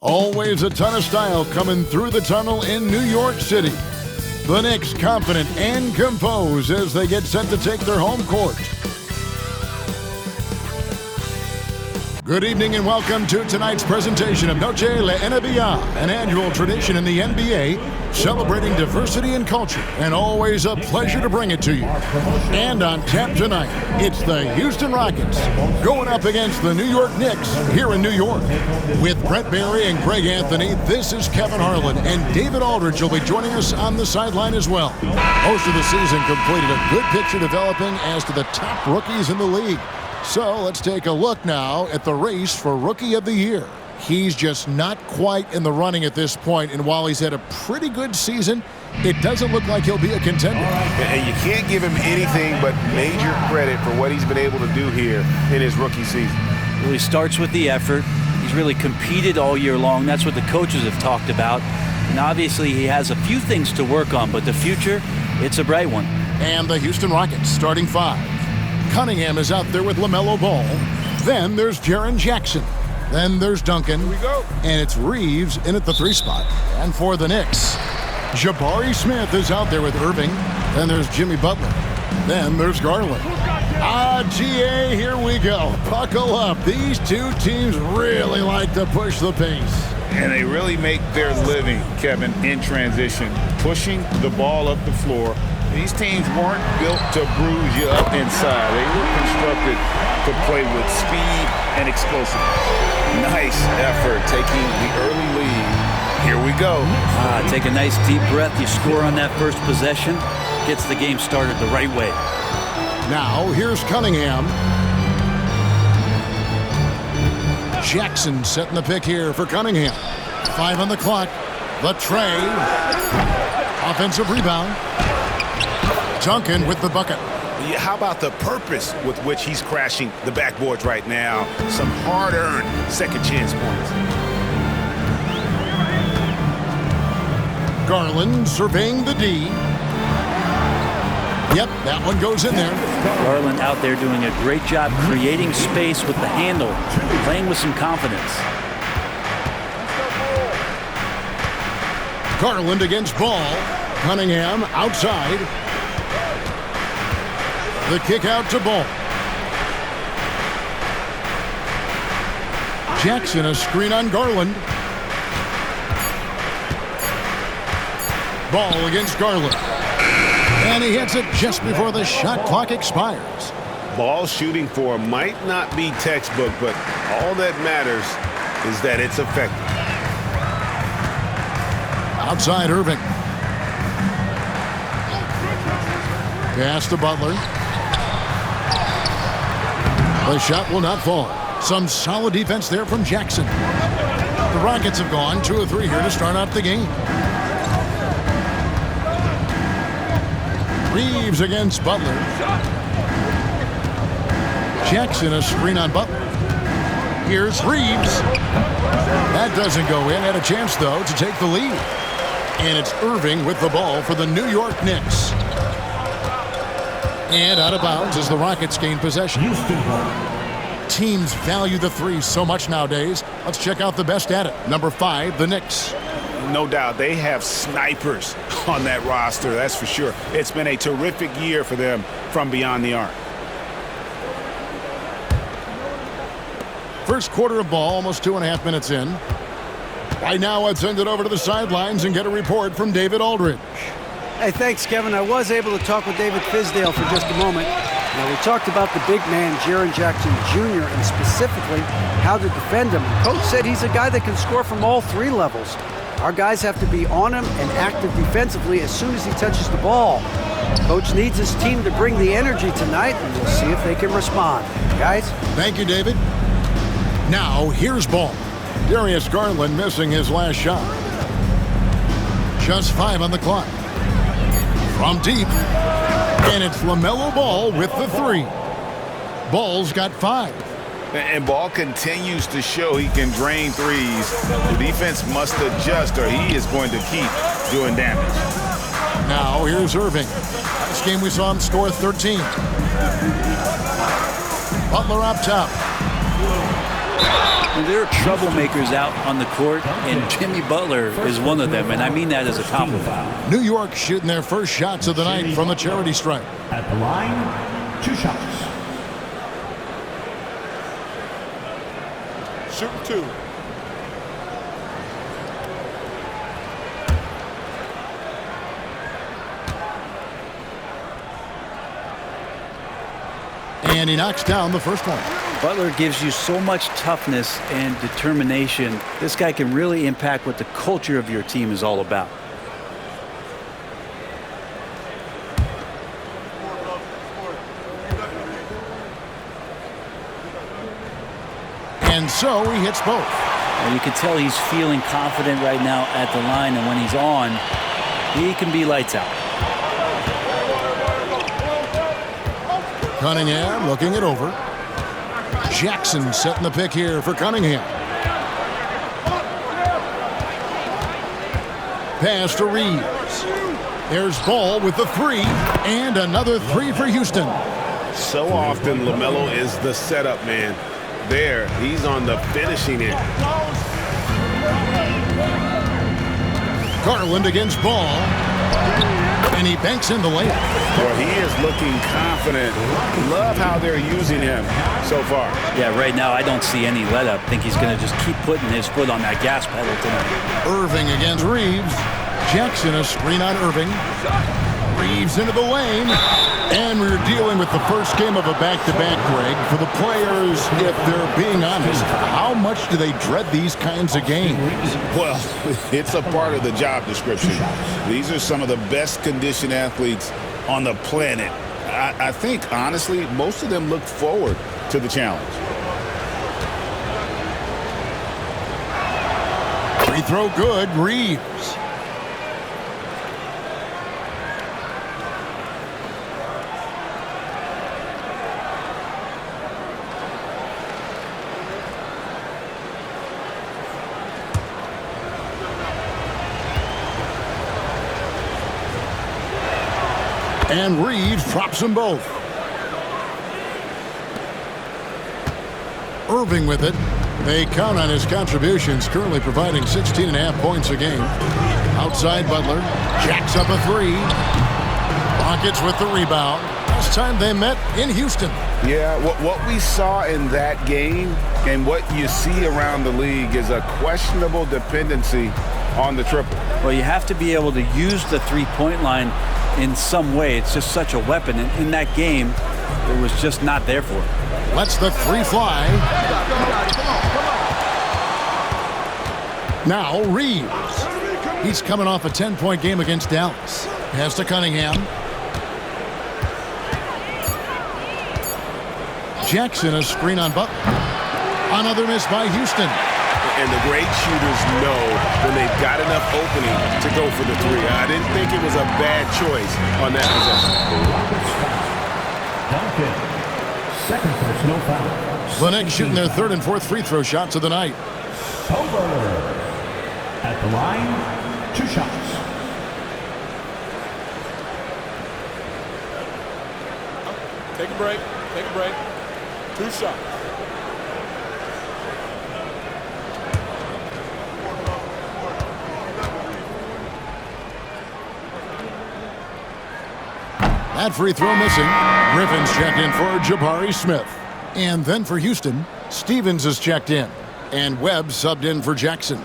Always a ton of style coming through the tunnel in New York City. The Knicks confident and composed as they get set to take their home court. Good evening and welcome to tonight's presentation of Noche la NBA, an annual tradition in the NBA celebrating diversity and culture, and always a pleasure to bring it to you. And on tap tonight, it's the Houston Rockets going up against the New York Knicks here in New York. With Brett Barry and Greg Anthony, this is Kevin Harlan, and David Aldridge will be joining us on the sideline as well. Most of the season completed, a good picture developing as to the top rookies in the league. So let's take a look now at the race for Rookie of the Year. He's just not quite in the running at this point, and while he's had a pretty good season, it doesn't look like he'll be a contender. And you can't give him anything but major credit for what he's been able to do here in his rookie season. Well, he starts with the effort. He's really competed all year long. That's what the coaches have talked about. And obviously he has a few things to work on, but the future, it's a bright one. And the Houston Rockets starting five. Cunningham is out there with LaMelo Ball. Then there's Jaren Jackson. Then there's Duncan. Here we go. And it's Reeves in at the 3 spot. And for the Knicks, Jabari Smith is out there with Irving. Then there's Jimmy Butler. Then there's Garland. GA, here we go. Buckle up. These two teams really like to push the pace. And they really make their living, Kevin, in transition, pushing the ball up the floor. These teams weren't built to bruise you up inside. They were constructed to play with speed and explosiveness. Nice effort taking the early lead. Here we go. Take a nice deep breath. You score on that first possession. Gets the game started the right way. Now, here's Cunningham. Jackson setting the pick here for Cunningham. 5 on the clock. The tray. Offensive rebound. Duncan with the bucket. Yeah, how about the purpose with which he's crashing the backboards right now? Some hard-earned second chance points. Garland surveying the D. Yep, that one goes in there. Garland out there doing a great job creating space with the handle, playing with some confidence. Garland against Ball. Cunningham outside. The kick out to Ball. Jackson, a screen on Garland. Ball against Garland. And he hits it just before the shot clock expires. Ball shooting for might not be textbook, but all that matters is that it's effective. Outside Irving. Pass to Butler. The shot will not fall. Some solid defense there from Jackson. The Rockets have gone 2 of 3 here to start out the game. Reeves against Butler. Jackson, a screen on Butler. Here's Reeves. That doesn't go in. Had a chance, though, to take the lead. And it's Irving with the ball for the New York Knicks. And out of bounds as the Rockets gain possession. Teams value the 3 so much nowadays. Let's check out the best at it. Number 5, the Knicks. No doubt they have snipers on that roster, that's for sure. It's been a terrific year for them from beyond the arc. First quarter of ball, almost 2.5 minutes in. Right now, I'd send it over to the sidelines and get a report from David Aldridge. Hey, thanks, Kevin. I was able to talk with David Fizdale for just a moment. Now, we talked about the big man, Jaren Jackson Jr., and specifically how to defend him. Coach said he's a guy that can score from all 3 levels. Our guys have to be on him and active defensively as soon as he touches the ball. Coach needs his team to bring the energy tonight, and we'll see if they can respond. Guys? Thank you, David. Now, here's Ball. Darius Garland missing his last shot. Just 5 on the clock. From deep. And it's LaMelo Ball with the 3. Ball's got 5. And Ball continues to show he can drain threes. The defense must adjust or he is going to keep doing damage. Now here's Irving. Last game we saw him score 13. Butler up top. And there are troublemakers out on the court, and Jimmy Butler is one of them, and I mean that as a compliment. New York shooting their first shots of the night from the charity stripe. At the line, 2 shots. Shooting 2. And he knocks down the first one. Butler gives you so much toughness and determination. This guy can really impact what the culture of your team is all about. And so he hits both. And you can tell he's feeling confident right now at the line, and when he's on, he can be lights out. Cunningham looking it over. Jackson setting the pick here for Cunningham. Pass to Reeves. There's Ball with the 3, and another 3 for Houston. So often LaMelo is the setup man. There, he's on the finishing end. Garland against Ball. And he banks in the layup. Well, he is looking confident. Love how they're using him so far. Yeah, right now I don't see any let up. I think he's going to just keep putting his foot on that gas pedal tonight. Irving against Reeves. Jackson a screen on Irving. Reeves into the lane. And we're dealing with the first game of a back-to-back, Greg. For the players, if they're being honest, how much do they dread these kinds of games? Well, it's a part of the job description. These are some of the best conditioned athletes on the planet. I think, honestly, most of them look forward to the challenge. Free throw good, Reeves. And Reeves drops them both. Irving with it. They count on his contributions, currently providing 16.5 points a game. Outside Butler. Jacks up a 3. Rockets with the rebound. Last time they met in Houston. Yeah, what we saw in that game and what you see around the league is a questionable dependency on the triple. Well, you have to be able to use the three-point line in some way. It's just such a weapon. And in that game, it was just not there for him. Lets the 3 fly. Now Reeves. He's coming off a 10-point game against Dallas. Pass to Cunningham. Jackson a screen on Butler. Another miss by Houston. And the great shooters know when they've got enough opening to go for the 3. I didn't think it was a bad choice on that possession. Second personal foul. The Knicks shooting their 3rd and 4th free throw shots of the night. Over. At the line, 2 shots. Take a break. Take a break. 2 shots. That free throw missing. Griffin's checked in for Jabari Smith. And then for Houston, Stevens is checked in. And Webb subbed in for Jackson.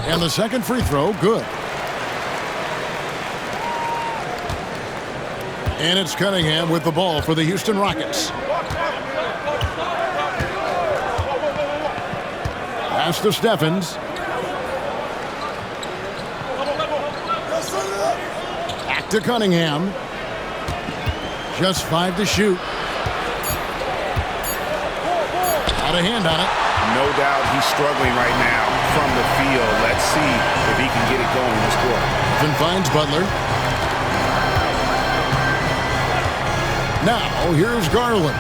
And the second free throw, good. And it's Cunningham with the ball for the Houston Rockets. Pass to Steffens. Back to Cunningham. Just 5 to shoot. Got a hand on it. No doubt he's struggling right now from the field. Let's see if he can get it going in this quarter. Then finds Butler. Now, here's Garland.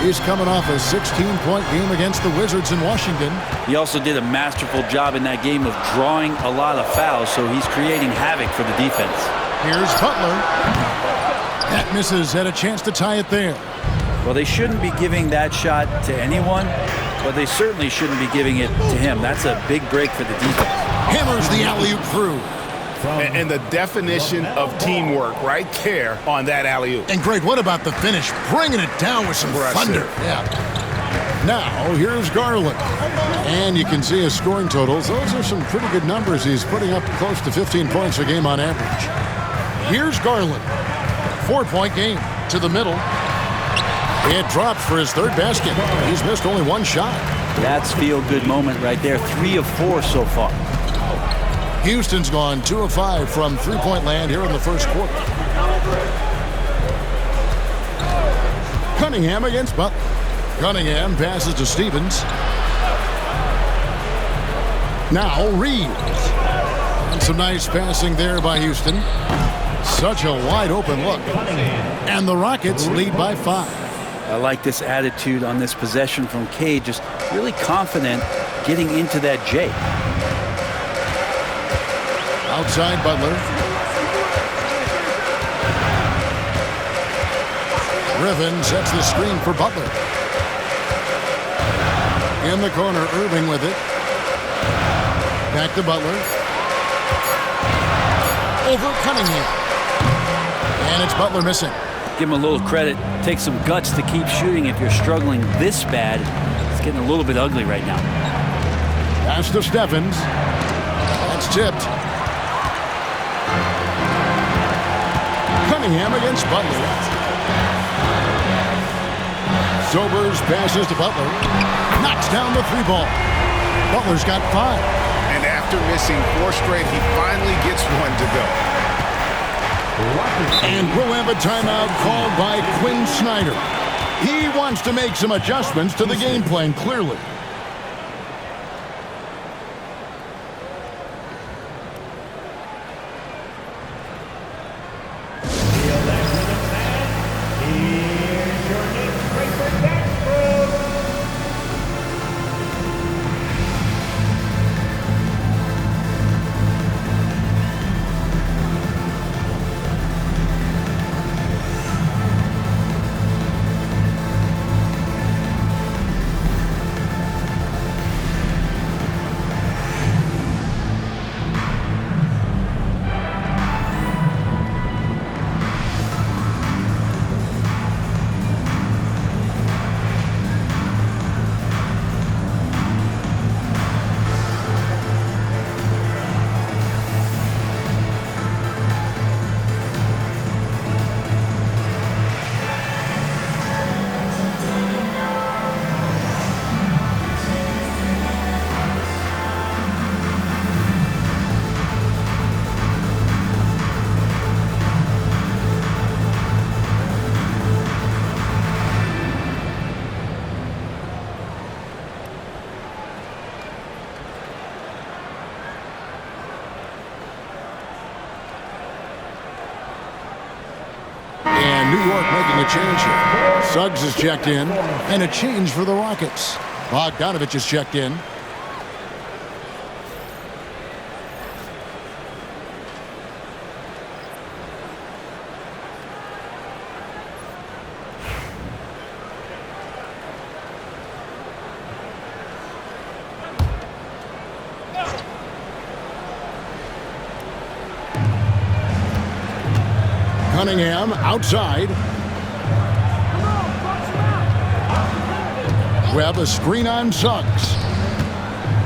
He's coming off a 16-point game against the Wizards in Washington. He also did a masterful job in that game of drawing a lot of fouls, so he's creating havoc for the defense. Here's Butler. That misses. Had a chance to tie it there. Well, they shouldn't be giving that shot to anyone, but they certainly shouldn't be giving it to him. That's a big break for the defense. Hammers the alley-oop through. And the definition of teamwork right there on that alley-oop. And Greg, what about the finish? Bringing it down with some thunder. Yeah. Now, here's Garland. And you can see his scoring totals. Those are some pretty good numbers. He's putting up close to 15 points a game on average. Here's Garland. 4-point game to the middle. It dropped for his third basket. He's missed only one shot. That's feel-good moment right there. 3 of 4 so far. Houston's gone 2 of 5 from three-point land here in the first quarter. Cunningham against Butler. Cunningham passes to Stevens. Now Reeves. And some nice passing there by Houston. Such a wide-open look. And the Rockets lead by 5. I like this attitude on this possession from Cade. Just really confident getting into that J. Outside Butler. Griffin sets the screen for Butler. In the corner, Irving with it. Back to Butler. Over Cunningham. And it's Butler missing. Give him a little credit. Take some guts to keep shooting if you're struggling this bad. It's getting a little bit ugly right now. Pass to Stephens. That's tipped. Cunningham against Butler. Sobers passes to Butler. Knocks down the 3 ball. Butler's got 5. And after missing 4 straight, he finally gets one to go. And we'll have a timeout called by Quinn Snyder. He wants to make some adjustments to the game plan, clearly. New York making a change here. Suggs is checked in, and a change for the Rockets. Bogdanovich is checked in. Cunningham outside. Webb a screen on Suggs.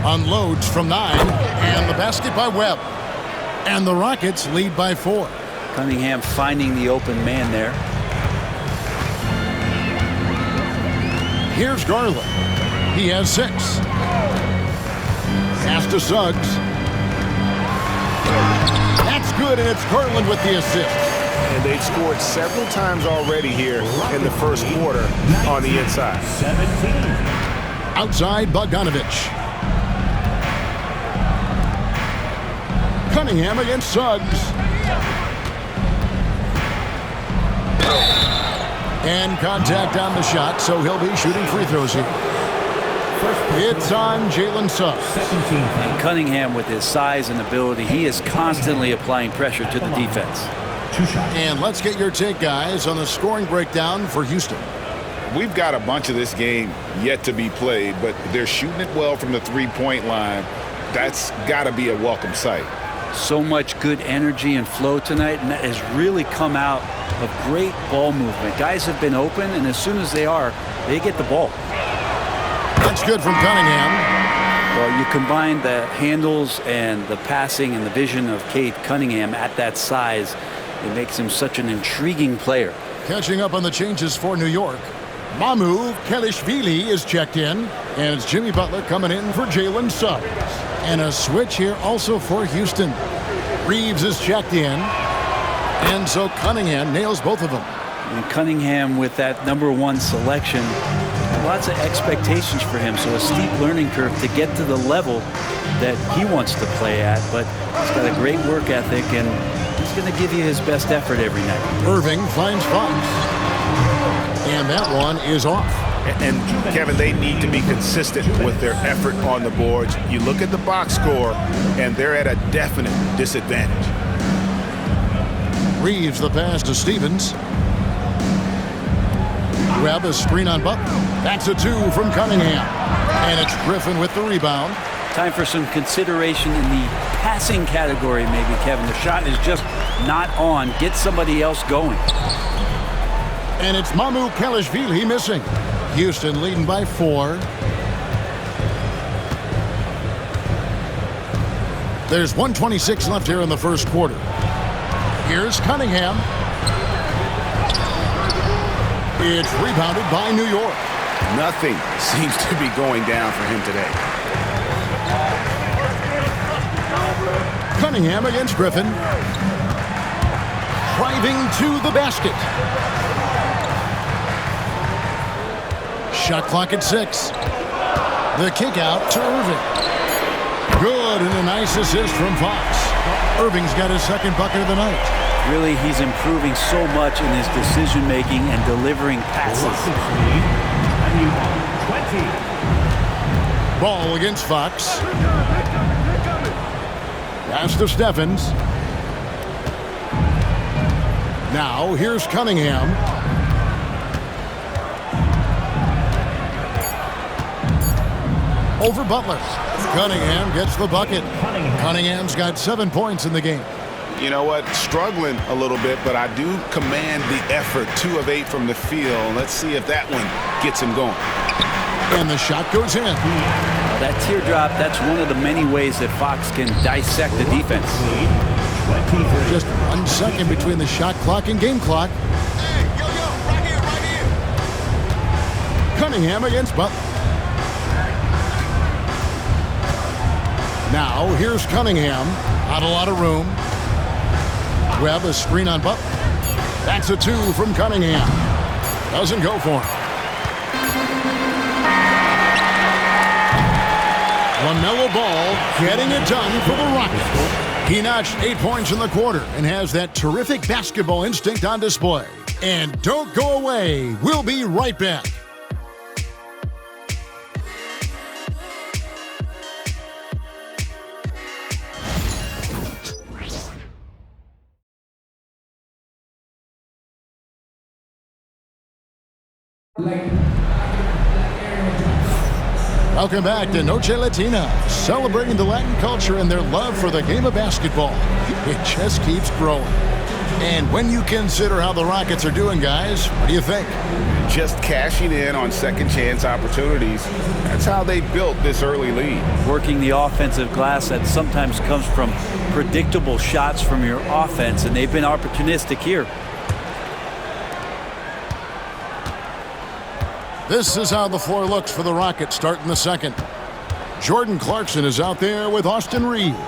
Unloads from 9. And the basket by Webb. And the Rockets lead by 4. Cunningham finding the open man there. Here's Garland. He has 6. Pass to Suggs. That's good, and it's Garland with the assist. And they've scored several times already here in the first quarter on the inside. 17. Outside Bogdanovich. Cunningham against Suggs. And contact on the shot, so he'll be shooting free throws here. It's on Jalen Suggs. 17. And Cunningham, with his size and ability, he is constantly applying pressure to the defense. 2 shots. And let's get your take, guys, on the scoring breakdown for Houston. We've got a bunch of this game yet to be played, but they're shooting it well from the three-point line. That's got to be a welcome sight. So much good energy and flow tonight, and that has really come out of great ball movement. Guys have been open, and as soon as they are, they get the ball. That's good from Cunningham. Well, you combine the handles and the passing and the vision of Cade Cunningham at that size, it makes him such an intriguing player. Catching up on the changes for New York. Hou Nyc is checked in, and it's Jimmy Butler coming in for Jalen Suggs. And a switch here also for Houston. Reeves is checked in, and so Cunningham nails both of them. And Cunningham, with that #1 selection, lots of expectations for him, so a steep learning curve to get to the level that he wants to play at, but he's got a great work ethic, and he's going to give you his best effort every night. Irving finds Fox, and that one is off. And Kevin, they need to be consistent with their effort on the boards. You look at the box score, and they're at a definite disadvantage. Reeves the pass to Stevens. Grab a screen on Butler. That's a 2 from Cunningham. And it's Griffin with the rebound. Time for some consideration in the passing category, maybe, Kevin. The shot is just not on. Get somebody else going. And it's Hou Nyc missing. Houston leading by 4. There's 1:26 left here in the first quarter. Here's Cunningham. It's rebounded by New York. Nothing seems to be going down for him today. Cunningham against Griffin. Driving to the basket. Shot clock at 6. The kick out to Irving. Good, and a nice assist from Fox. Irving's got his second bucket of the night. Really, he's improving so much in his decision-making and delivering passes. Rockets lead 91-20. Ball against Fox. Pass to Steffens. Now, here's Cunningham. Over Butler. Cunningham gets the bucket. Cunningham's got 7 points in the game. You know what? Struggling a little bit, but I do command the effort. 2 of 8 from the field. Let's see if that one gets him going. And the shot goes in. That teardrop, that's one of the many ways that Fox can dissect the defense. Just 1 second between the shot clock and game clock. Right here. Cunningham against Butler. Now, here's Cunningham. Not a lot of room. Webb a screen on Butler. That's a 2 from Cunningham. Doesn't go for him. LaMelo Ball getting it done for the Rockets. He notched 8 points in the quarter and has that terrific basketball instinct on display. And don't go away. We'll be right back. Welcome back to Noche Latina, celebrating the Latin culture and their love for the game of basketball. It just keeps growing. And when you consider how the Rockets are doing, guys, what do you think? Just cashing in on second chance opportunities. That's how they built this early lead. Working the offensive glass that sometimes comes from predictable shots from your offense, and they've been opportunistic here. This is how the floor looks for the Rockets starting the second. Jordan Clarkson is out there with Austin Reeves.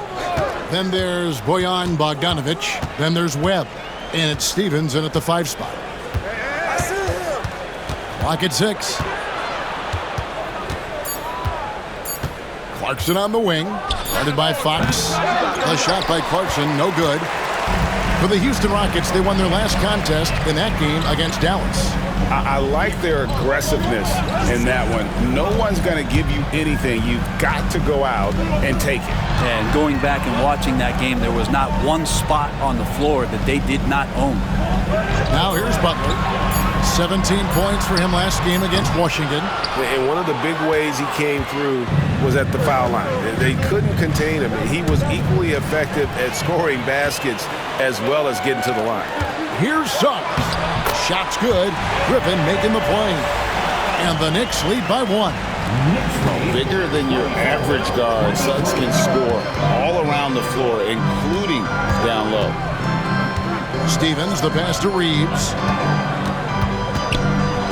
Then there's Bojan Bogdanovic. Then there's Webb. And it's Stevens in at the 5 spot. Clock at 6. Clarkson on the wing. Guarded by Fox. The shot by Clarkson, no good. For the Houston Rockets, they won their last contest in that game against Dallas. I like their aggressiveness in that one. No one's going to give you anything. You've got to go out and take it. And going back and watching that game, there was not one spot on the floor that they did not own. Now here's Butler. 17 points for him last game against Washington. And one of the big ways he came through was at the foul line. They couldn't contain him. He was equally effective at scoring baskets as well as getting to the line. Here's Suggs. Shot's good. Griffin making the play. And the Knicks lead by 1. Bigger than your average guard, Suggs can score all around the floor, including down low. Stevens, the pass to Reeves.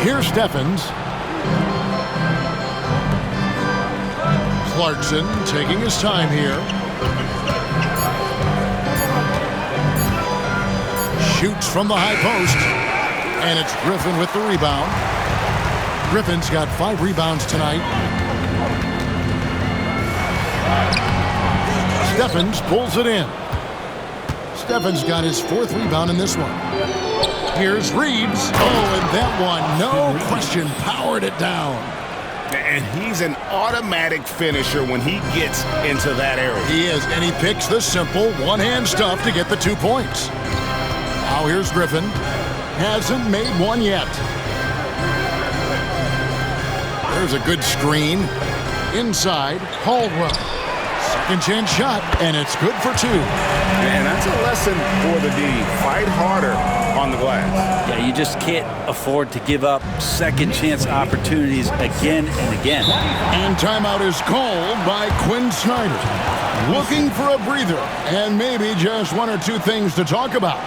Here's Stephens. Clarkson taking his time here. Shoots from the high post. And it's Griffin with the rebound. Griffin's got 5 rebounds tonight. Stephens pulls it in. Stephens got his 4th rebound in this one. Here's Reeves. Oh, and that one, no question, powered it down. And he's an automatic finisher when he gets into that area. He is, and he picks the simple one-hand stuff to get the 2 points. Now here's Griffin. Hasn't made one yet. There's a good screen. Inside, Caldwell. Second chance shot, and it's good for 2. And that's a lesson for the D. Fight harder on the glass. Yeah, you just can't afford to give up second chance opportunities again and again. And timeout is called by Quinn Snyder. Looking for a breather and maybe just 1 or 2 things to talk about.